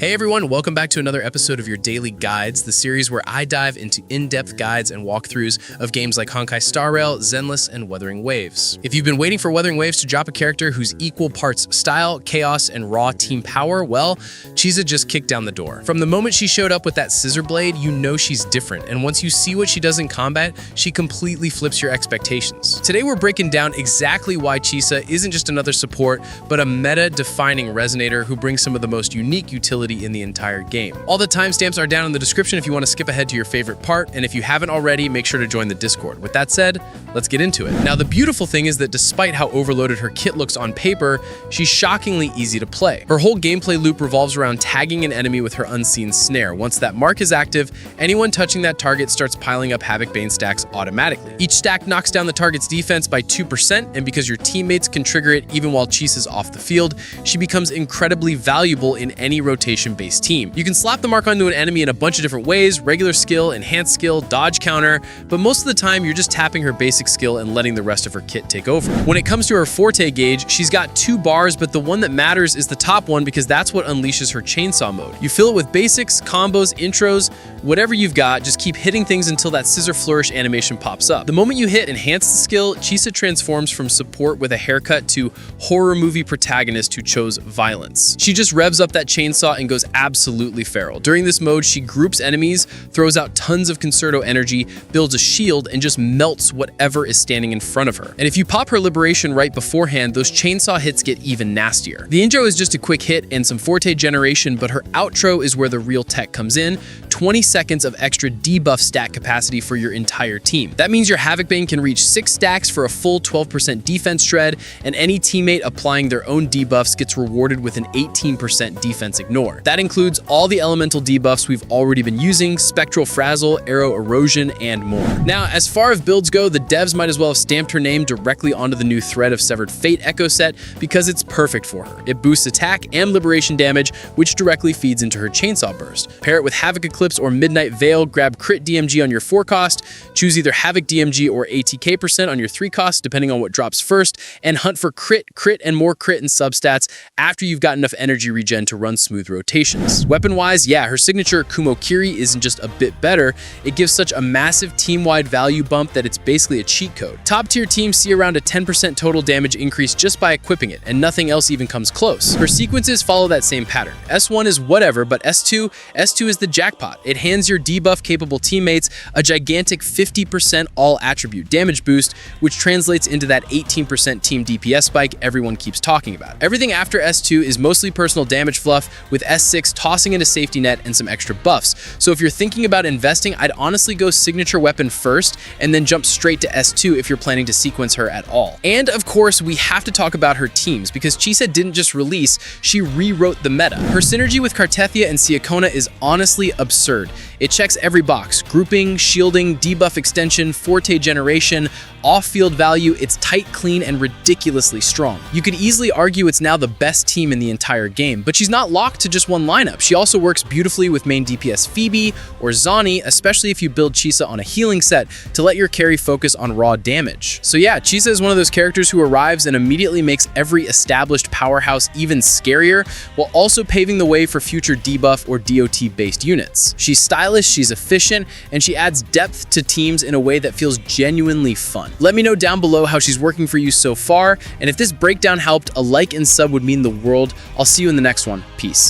Hey everyone, welcome back to another episode of your Daily Guides, the series where I dive into in-depth guides and walkthroughs of games like Honkai Star Rail, Zenless, and Wuthering Waves. If you've been waiting for Wuthering Waves to drop a character who's equal parts style, chaos, and raw team power, well, Chisa just kicked down the door. From the moment she showed up with that scissor blade, you know she's different, and once you see what she does in combat, she completely flips your expectations. Today we're breaking down exactly why Chisa isn't just another support, but a meta-defining resonator who brings some of the most unique utility in the entire game. All the timestamps are down in the description if you want to skip ahead to your favorite part, and if you haven't already, make sure to join the Discord. With that said, let's get into it. Now, the beautiful thing is that despite how overloaded her kit looks on paper, she's shockingly easy to play. Her whole gameplay loop revolves around tagging an enemy with her unseen snare. Once that mark is active, anyone touching that target starts piling up Havoc Bane stacks automatically. Each stack knocks down the target's defense by 2%, and because your teammates can trigger it even while Chisa's off the field, she becomes incredibly valuable in any rotation-based team. You can slap the mark onto an enemy in a bunch of different ways: regular skill, enhanced skill, dodge counter, but most of the time you're just tapping her basic skill and letting the rest of her kit take over. When it comes to her forte gauge, she's got 2 bars, but the one that matters is the top one because that's what unleashes her chainsaw mode. You fill it with basics, combos, intros, whatever you've got, just keep hitting things until that scissor flourish animation pops up. The moment you hit enhance the skill, Chisa transforms from support with a haircut to horror movie protagonist who chose violence. She just revs up that chainsaw and goes absolutely feral. During this mode, she groups enemies, throws out tons of concerto energy, builds a shield, and just melts whatever is standing in front of her. And if you pop her liberation right beforehand, those chainsaw hits get even nastier. The intro is just a quick hit and some forte generation, but her outro is where the real tech comes in: 20 seconds of extra debuff stack capacity for your entire team. That means your Havoc Bane can reach 6 stacks for a full 12% defense shred, and any teammate applying their own debuffs gets rewarded with an 18% defense ignore. That includes all the elemental debuffs we've already been using: Spectral Frazzle, Arrow Erosion, and more. Now, as far as builds go, the devs might as well have stamped her name directly onto the new Thread of Severed Fate Echo set because it's perfect for her. It boosts attack and liberation damage, which directly feeds into her chainsaw burst. Pair it with Havoc Eclipse or Midnight Veil, grab crit DMG on your 4 cost, choose either Havoc DMG or ATK % on your 3 cost, depending on what drops first, and hunt for crit, and more crit and substats after you've got enough energy regen to run smooth rotations. Weapon-wise, yeah, her signature Kumokiri isn't just a bit better, it gives such a massive team-wide value bump that it's basically a cheat code. Top-tier teams see around a 10% total damage increase just by equipping it, and nothing else even comes close. Her sequences follow that same pattern. S1 is whatever, but S2 is the jackpot. It hands your debuff-capable teammates a gigantic 50% all-attribute damage boost, which translates into that 18% team DPS spike everyone keeps talking about. Everything after S2 is mostly personal damage fluff, with S6 tossing in a safety net and some extra buffs. So if you're thinking about investing, I'd honestly go signature weapon first and then jump straight to S2 if you're planning to sequence her at all. And of course, we have to talk about her teams, because Chisa didn't just release, she rewrote the meta. Her synergy with Cartefya and Siakona is honestly absurd. It checks every box: grouping, shielding, debuff extension, forte generation, off-field value. It's tight, clean, and ridiculously strong. You could easily argue it's now the best team in the entire game, but she's not locked to just one lineup. She also works beautifully with main DPS Phoebe or Zani, especially if you build Chisa on a healing set to let your carry focus on raw damage. So yeah, Chisa is one of those characters who arrives and immediately makes every established powerhouse even scarier, while also paving the way for future debuff or DOT-based units. She's stylish, she's efficient, and she adds depth to teams in a way that feels genuinely fun. Let me know down below how she's working for you so far, and if this breakdown helped, a like and sub would mean the world. I'll see you in the next one. Peace.